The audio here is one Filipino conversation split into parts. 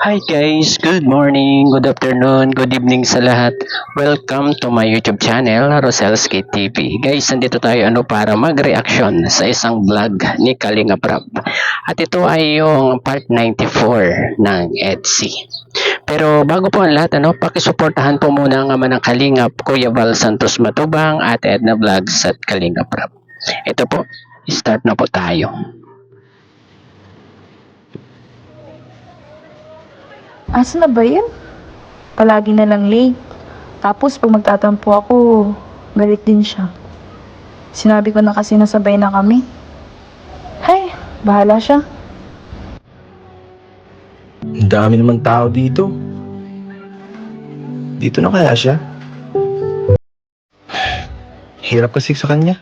Hi guys, good morning, good afternoon, good evening sa lahat. Welcome to my YouTube channel, Roselski TV. Guys, nandito tayo para mag-reaction sa isang vlog ni Kalinga Prab. At ito ay yung part 94 ng EDSI. Pero bago po ang lahat, pakisuportahan po muna ang ama ng Kalingap, Kuya Val Santos Matubang at Edna Vlogs at Kalinga Prab. Ito po, start na po tayo. Asa na ba yan? Palagi na lang late. Tapos pag magtatampo ako, galit din siya. Sinabi ko na kasi nasabay na kami. Hay, bahala siya. Ang dami naman tao dito. Dito na kaya siya? Hirap kasi sa kanya.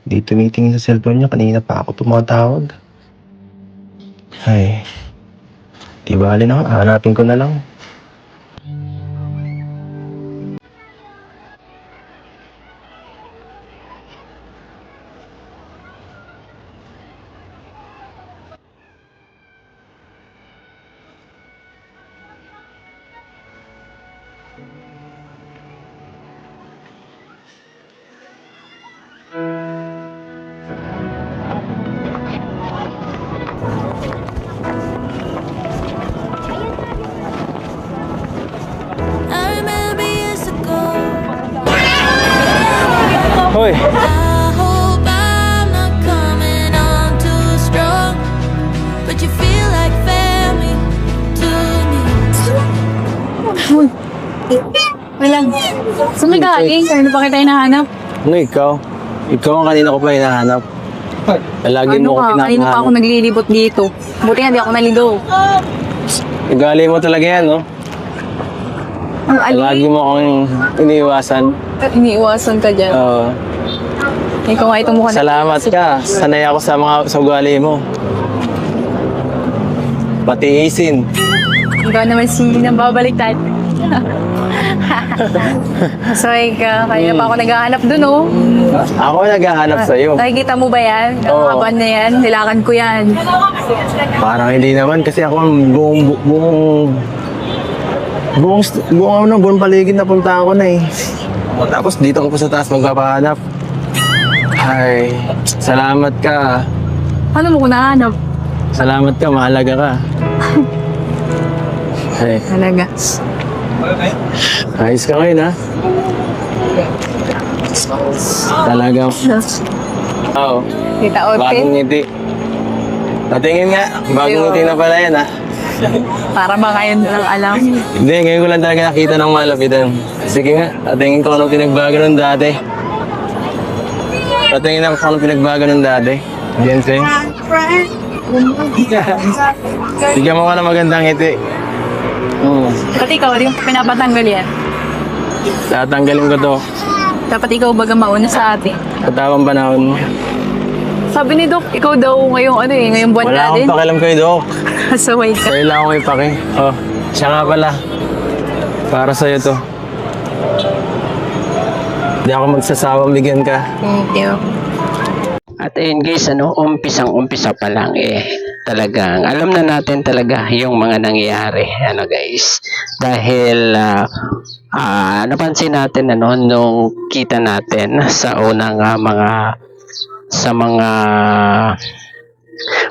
Di tumitingin sa cellphone niya. Kanina pa ako tumatawag. Ay, di bali na. Hanapin ko na lang. Hoy! I hope I'm not coming on too strong, but you feel like family to me. Walang. Saan may galing? Ano pa kita hinahanap? Ano ikaw? Ikaw ang kanina ko pa hinahanap. Lagi mo ko Kanina pa ako pinapahanap. naglilibot dito. Buti nga di ako naligaw. Ugali mo talaga yan, no? Ang Lagi mo akong iniiwasan. Iniiwasan ka dyan. Oo. Ikaw nga itong mukha na. Salamat ka. Sanay ako sa ugali mo. Patiisin. Ikaw naman si babalik tayo. Sorry ka. Kanina pa ako naghahanap dun, oh. Ako naghahanap sa'yo. Nakikita mo ba yan? Ang Oo. haba na yan. Nilakan ko yan. Parang hindi naman kasi ako buong paligid na punta ako na eh. Tapos dito ko pa sa taas magpapahanap. Ay, salamat ka. Ano mo ko nahanap? Salamat ka, mahalaga ka. Ay, Talaga. ayos ka ngayon ha. Talaga. Oo. Kita Bagong ote. ngiti. Patingin nga, bagong ngiti na pala yan ha. Para ba ngayon lang alam? Hindi, ngayon ko lang talaga nakita ng malapitan. Sige nga, patingin ko anong pinagbago ng dati. Patingin ako kung anong pinagbago ng dati. Yan sa'yo. Bigyan mo ka ng magandang ngiti. Dapat ikaw, di mo pinapatanggal yan. Tatanggalin ko to. Dapat ikaw baga mauna sa atin. Sa tamang panahon mo. Sabi ni Doc, ikaw daw ngayong buwan Wala natin. akong pakialam kayo, Dok. Kasaway ka. Sa'yo lang ako may pake. Oh, siya nga pala. Para sa'yo to. Hindi ako magsasawang bigyan ka. Thank you. At ayun guys, umpisang-umpisa pa lang talagang alam na natin talaga yung mga nangyayari, guys. Dahil napansin natin nung kita natin sa unang mga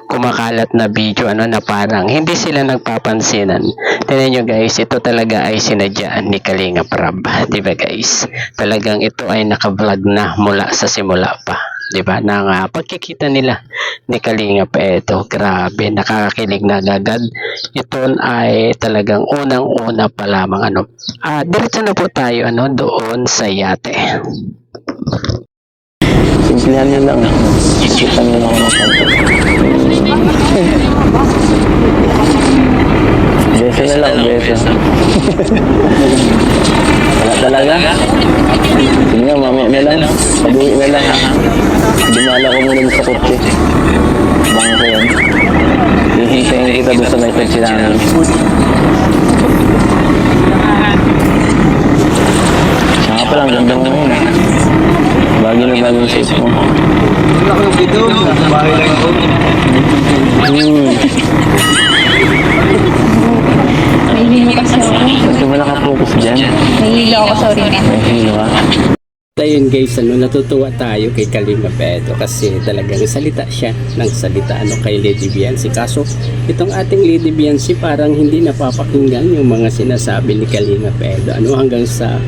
kumakalat na video na parang hindi sila nagpapansinan. Tingnan nyo guys, ito talaga ay sinadyaan ni Kalinga Prab, di ba guys? Talagang ito ay naka-vlog na mula sa simula pa, di ba? Nang pagkikita nila ni Kalinga pa ito, grabe, nakakakilig na agad. Ito ay talagang unang-una pa lamang diretso na po tayo doon sa yate. Simplihan nyo lang. Kita nyo lang ako ng beso na lang, beso. Wala talaga. Sige nga, mamaya na lang. Pag-uwi na lang. Dumala ko muna sa kotse. Bang ko yan. Hihintayin kita doon sa may kotse namin. Saka pa lang, ganda mo ngayon. Bagay na bagay sa isip mo. Wala ko yung video. Bahay lang ako. Ba't ka ba nakapokus dyan? Nahihilo ako, sorry na. May hilo ka. Ayun guys, natutuwa tayo kay Kalinga Edo kasi talagang salita siya ng salita kay Lady Biancy. Kaso itong ating Lady Biancy parang hindi napapakinggan yung mga sinasabi ni Kalinga Edo. Hanggang sa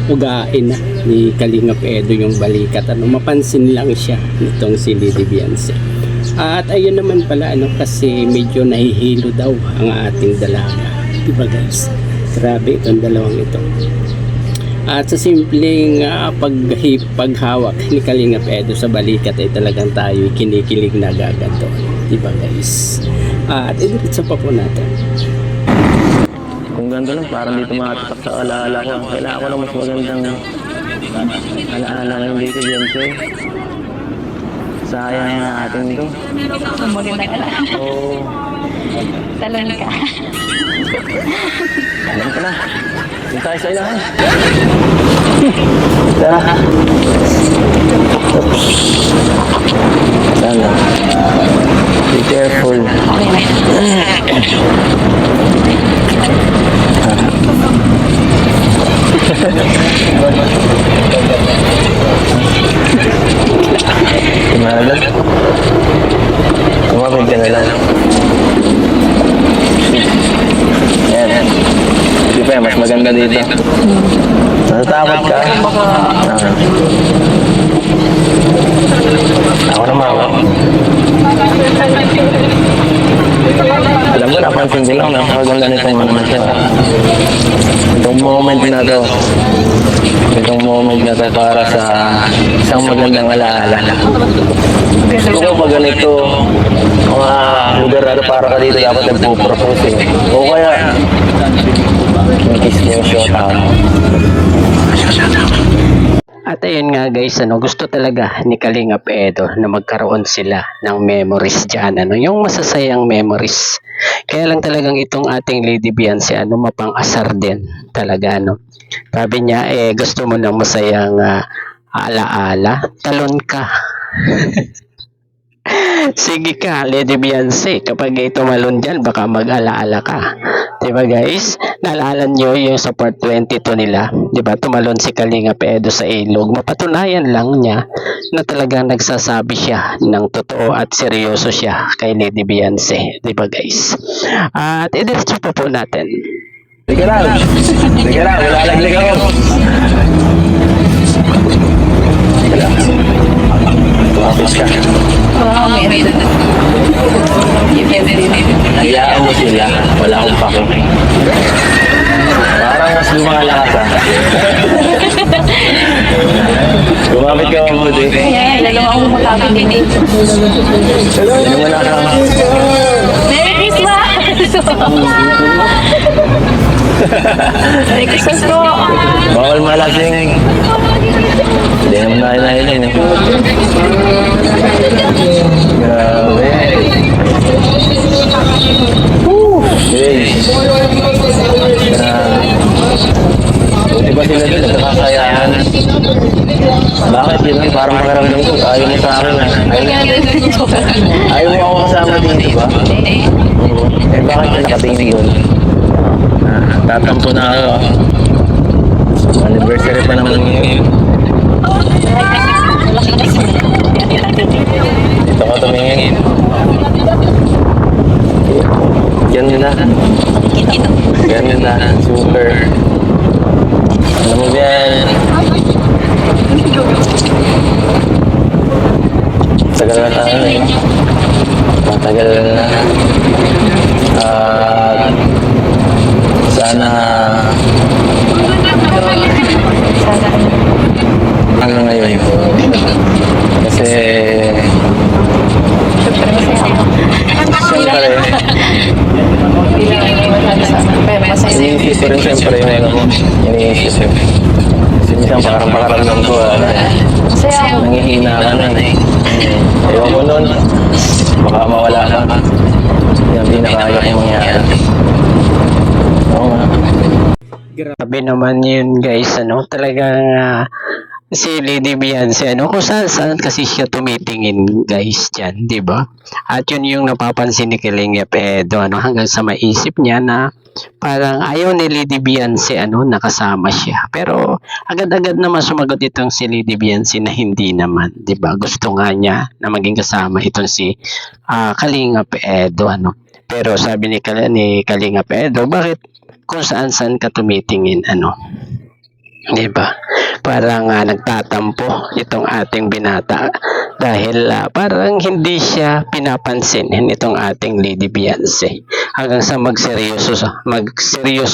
ugain na ni Kalinga Edo yung balikat. Mapansin lang siya nitong si Lady Biancy. At ayun naman pala kasi medyo nahihilo daw ang ating dalaga. Diba guys? Grabe itong dalawang ito. At sa simpleng paghawak ni Kalinga Edo sa balikat ay talagang tayo kinikilig na agad doon. Diba guys? At idiritsa pa po natin. Kung ganito lang, parang dito matatak sa alaala ko. Kailangan ko ng mas magandang alaala ngayon dito, Beyonce. Sayang nga atin ito. Maganda ka lang. Oo. Talon ka. Alam ka na. Yung tayo sa ilahan. Tara. Sana. Be careful. Okay na. Kumalag. Kumamig ka na lang. Yan. Di pa, mas maganda dito. Natatakot ka? Ako naman ako. Alam mo, napansin ko lang, napakaganda nitong itong moment na to. Itong moment na to para sa isang magandang alaala. Gusto ko pag ganito, mga lugar na para ka dito dapat nagpo-propose eh. O kaya, kiss mo yung shot out. At ayun nga guys, gusto talaga ni Kalinga Edo na magkaroon sila ng memories dyan, yung masasayang memories. Kaya lang talagang itong ating Lady Biancy, mapang-asar din talaga, Sabi niya, gusto mo ng masayang alaala, talon ka. Sige ka, Lady Biancy, kapag tumalon dyan, baka mag-alaala ka. Diba guys? Naalala nyo yung sa part 22 nila, diba? Tumalon si Kalinga Edo sa ilog. Mapatunayan lang niya na talagang nagsasabi siya ng totoo at seryoso siya kay Lady Biancy. Diba guys? At i-diretso po natin. Sige lang, malalaglag ako. Sige lang. Tumapis ka. Wow, meron. Hayaan mo sila, wala akong pake. Parang mas lumalakas ah. Gumamit ka mabuti. Kaya, lalo akong makakabit. Hindi mo na ka. Merry Christmas! Merry Christmas po! Bawal malasing. Hindi naman nahilahin eh. Grabe. Guys. Grabe. Buti ba sila doon? Nakakayahan. Bakit yun? Parang makaramdam ko. Ayaw mo sa akin ah. Ayaw mo ako kasama dito ba? Eh bakit ka nakatingin doon? Tatampo na ako. Anniversary pa naman ngayon. Dito ka tumingin. Yan na. Yan na. Super. Alam mo yan. Tagal na tayo eh. Matagal na. Sana ano ngayon. Kasi siyempre iniisip ko rin siyempre yung ano mo. Iniisip. Kasi minsan parang pakaramdam ko nangihina ka na eh. Ewan ko nun. Baka mawala ka. Yan pinakaya ko mangyari. Oo nga. Grabe naman yun guys, talagang si Lady Biancy, kung saan kasi siya tumitingin guys dyan, di ba? At yun yung napapansin ni Kalinga Edo, hanggang sa maisip niya na parang ayaw ni Lady Biancy nakasama siya. Pero agad-agad naman sumagot itong si Lady Biancy na hindi naman, 'di ba? Gusto nga niya na maging kasama itong si Kalingap Edo Pero sabi ni Kalingap Edo, bakit kung saan-saan ka tumitingin 'di ba? Parang nagtatampo itong ating binata dahil parang hindi siya pinapansin nitong ating Lady Biancy. Hanggang sa magseryoso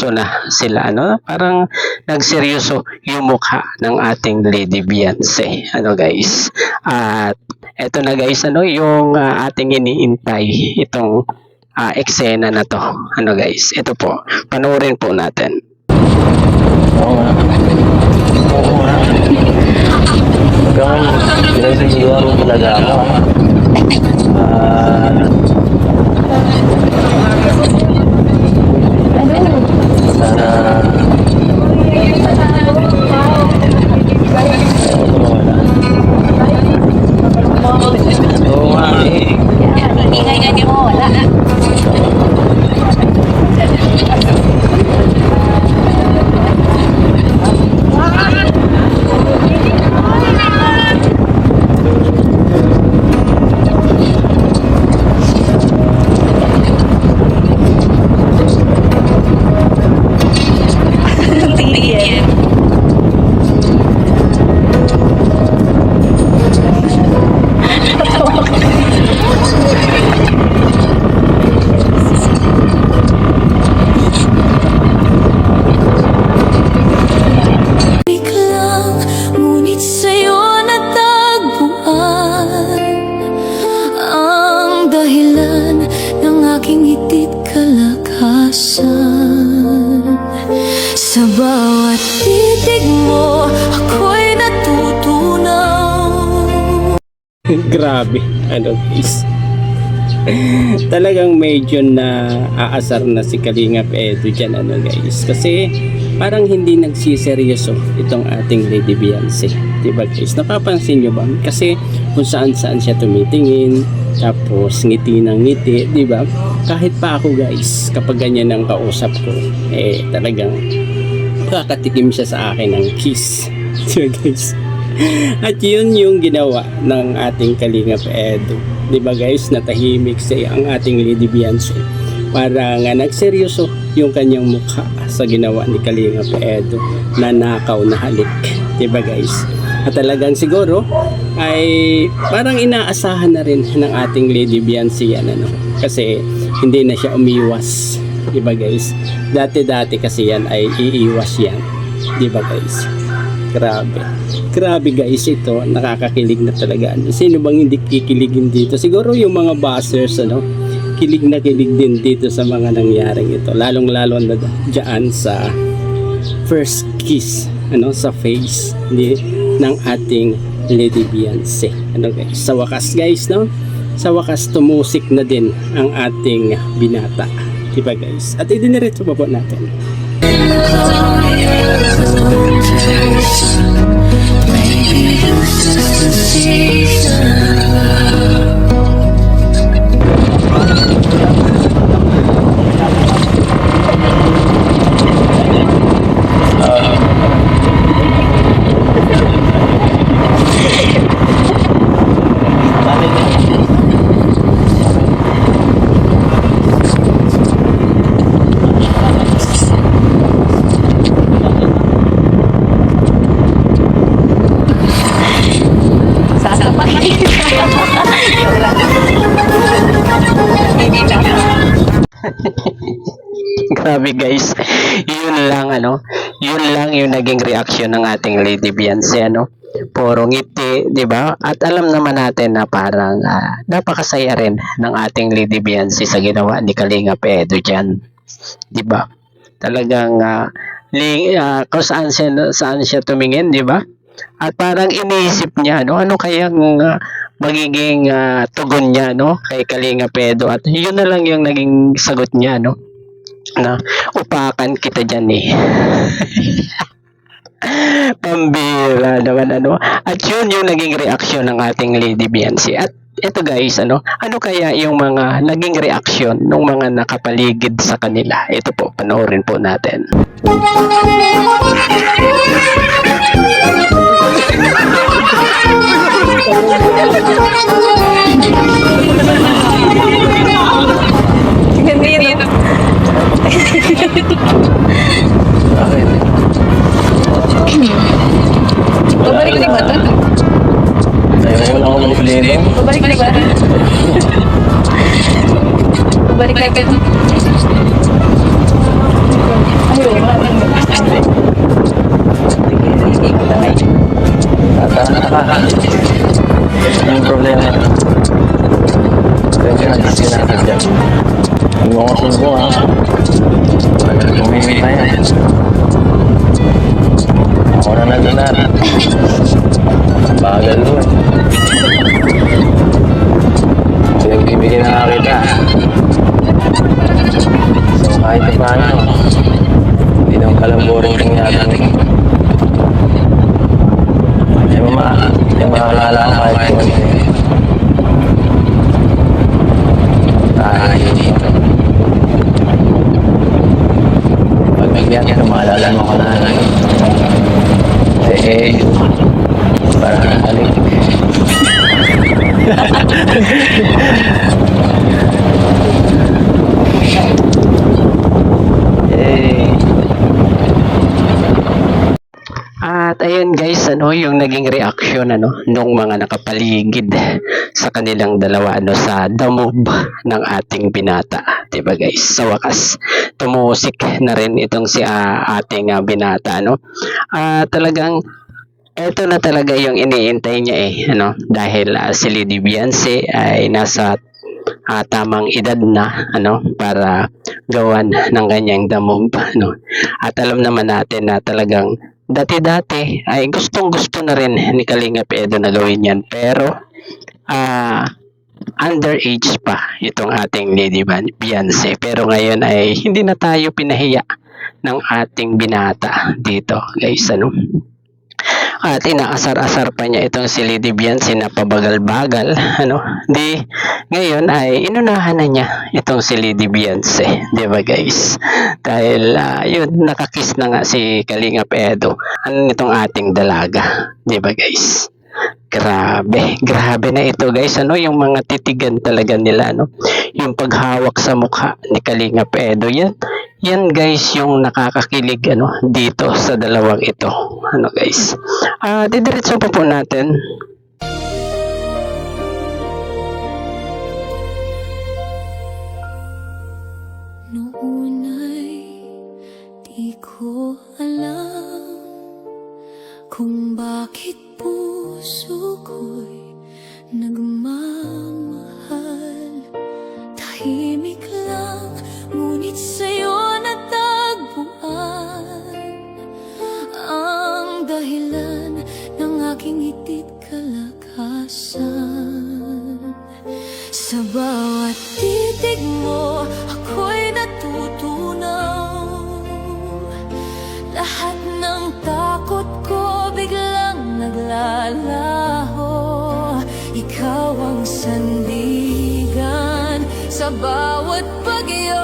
na sila parang nagseryoso yung mukha ng ating Lady Biancy. Guys? At eto na guys, yung ating iniintay itong eksena na to. Guys? Ito po. Panoorin po natin. Oo nga. Oo nga. Hanggang pinagsisiguro talaga ako. Sana oo nga eh. Di ka lang, ngunit sa'yo natagpuan ang dahilan ng aking itit kalakasan. Sa bawat titig mo, ako'y natutunaw. Grabe, guys. Talagang medyo na aasar na si Kalingap Edo dyan, guys. Kasi parang hindi nagsiseryoso itong ating Lady Biancy. Diba guys? Napapansin nyo ba? Kasi kung saan-saan siya tumitingin, tapos ngiti ng ngiti, diba? Kahit pa ako guys, kapag ganyan ang kausap ko, talagang kakatikim siya sa akin ng kiss. Diba guys? At yun yung ginawa ng ating Kalingap Edo. Diba guys, natahimik siya ang ating Lady Biancy. Parang nagseryoso yung kanyang mukha sa ginawa ni Kalingap Edo na nakaw na halik. Diba guys? At talagang siguro ay parang inaasahan na rin ng ating Lady Biancy yan kasi hindi na siya umiwas. Diba guys? Dati-dati kasi yan ay iiwas yan. Diba guys? Grabe guys, ito nakakakilig na talaga. Sino bang hindi kikiligin dito? Siguro yung mga buzzers kilig na kilig din dito sa mga nangyaring ito. Lalong-lalo na dyan sa first kiss sa face ng ating Lady Biancy. Guys, sa wakas guys, sa wakas tumusik na din ang ating binata. Diba guys? At idiniretso pa po natin. Grabe guys, yun lang yung naging reaction ng ating Lady Biancy puro ngiti, di ba? At alam naman natin na parang napakasaya rin ng ating Lady Biancy sa ginawa ni Kalingap Edo dyan, di ba? Talagang kung saan siya tumingin, di ba? At parang iniisip niya ano kayang magiging tugon niya kay Kalingap Edo, at yun na lang yung naging sagot niya na upakan kita dyan pambira naman at yun yung naging reaksyon ng ating Lady Biancy. At eto guys, ano kaya yung mga naging reaksyon ng mga nakapaligid sa kanila? Ito po, panoorin po natin. Babalik ba ito? Ayaw mo lang ako manipulino. Babalik ba ito? Babalik ba ito? Tata ka. Ano yung problema? Kaya ka nagsisinakad dyan. Huwag mo ko sumbo ha. Tumimik na yan. Ako na nagdanar. Bagal mo eh. Pinagbibigyan na nga kita. So kahit na paano, hindi naman kalamboring tingyatan eh. Yung maalala ko kahit kung ano eh. Pag bigyan ka, maalala mo ka na. Parang nakalik. At ayun guys, yung naging reaksyon nung mga nakapaligid sa kanilang dalawa sa the move ng ating binata. 'Di ba guys? Sa wakas, tumusik na rin itong si ating binata talagang eto na talaga yung iniintay niya dahil si Lady Beyonce ay nasa tamang edad na para gawan ng kanyang the move At alam naman natin na talagang dati-dati ay gustong-gusto na rin ni Kalingap Edo na gawin yan, pero underage pa itong ating Lady Beyonce, pero ngayon ay hindi na tayo pinahiya ng ating binata dito guys at inaasar-asar pa niya itong si Lady Beyonce na pabagal-bagal di ngayon ay inunahan na niya itong si Lady Beyonce, di ba guys? Dahil yun, nakakiss na nga si Kalingap Edo nitong ating dalaga, di ba guys? Grabe na ito guys, yung mga titigan talaga nila yung paghawak sa mukha ni Kalingap Edo, yan guys yung nakakakilig dito sa dalawang ito guys. Didiretso pa po natin. Noon ay di ko alam kung bakit puso ko'y nagmamahal. Tahimik lang, ngunit sa'yo natagpuan ang dahilan ng aking hitid kalakasan. Sa bawat titig mo, ako'y natutunaw. Lahat ng takot ko biglang naglalaho. Ikaw ang sandigan sa bawat bagyo,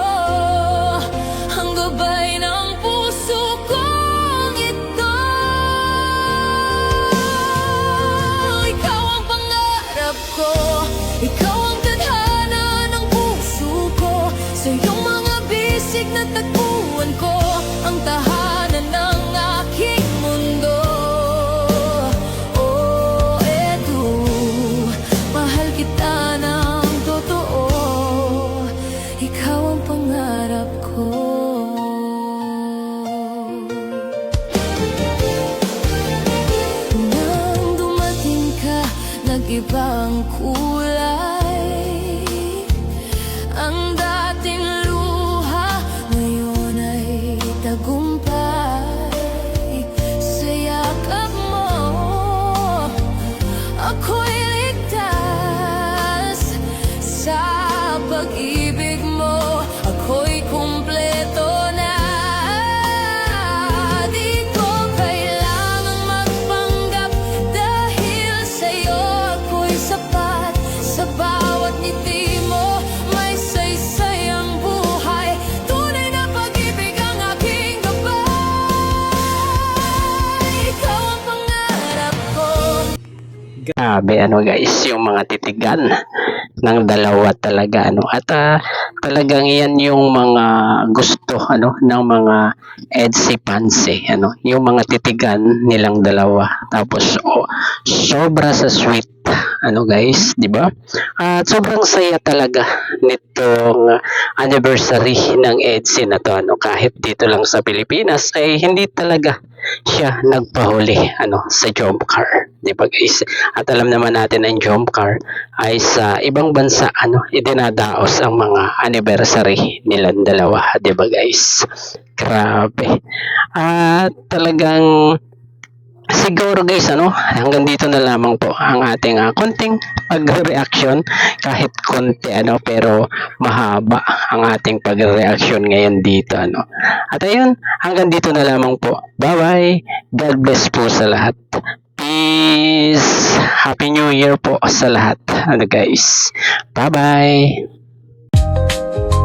ang gabay ng puso kong ito. Ikaw ang pangarap ko, ikaw ang tadhana ng puso ko. Sa iyong mga bisig na tagpuan ko ang tahanan ng aking mundo. Oh, eto, mahal kita ng totoo. Ikaw ang pangarap ko. Nang dumating ka, nag-iba ang kulay. Ang dating luha, ngayon ay tagumpay. Sa yakap mo, ako'y ligtas. Sa pag-ibig mo, ako'y kumpleto na. Di ko kailangang magpanggap, dahil sa'yo ako'y sapat. Sa grabe ano guys, yung mga titigan ng dalawa talaga ano. At talagang yan yung mga gusto ano ng mga Edsy Pansy ano, yung mga titigan nilang dalawa. Tapos sobra sa sweet ano guys, di ba? At sobrang saya talaga nitong anniversary ng Edsy na to ano, kahit dito lang sa Pilipinas ay hindi talaga siya nagpahuli ano sa jump car, di ba guys? At alam naman natin ang jump car ay sa ibang bansa ano idinadaos ang mga anniversary nilang dalawa, di ba guys? Grabe. At talagang siguro guys ano, hanggang dito na lamang po ang ating konting pag-reaction, kahit konti ano pero mahaba ang ating pag-reaction ngayon dito ano. At ayun, hanggang dito na lamang po. Bye bye. God bless po sa lahat. Peace. Happy New Year po sa lahat. Ano guys. Bye bye.